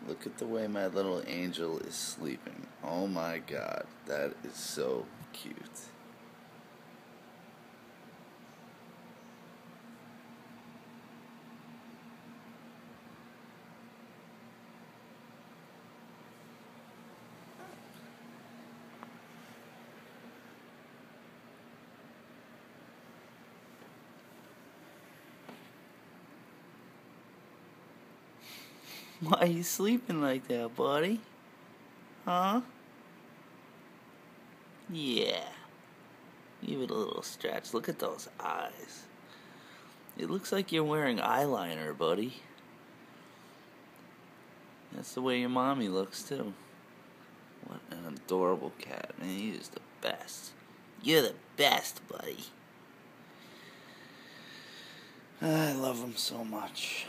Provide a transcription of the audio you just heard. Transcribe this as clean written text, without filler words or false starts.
Look at the way my little angel is sleeping. Oh my God, that is so cute. Why are you sleeping like that, buddy? Huh? Yeah. Give it a little stretch. Look at those eyes. It looks like you're wearing eyeliner, buddy. That's the way your mommy looks, too. What an adorable cat, man. He's the best. You're the best, buddy. I love him so much.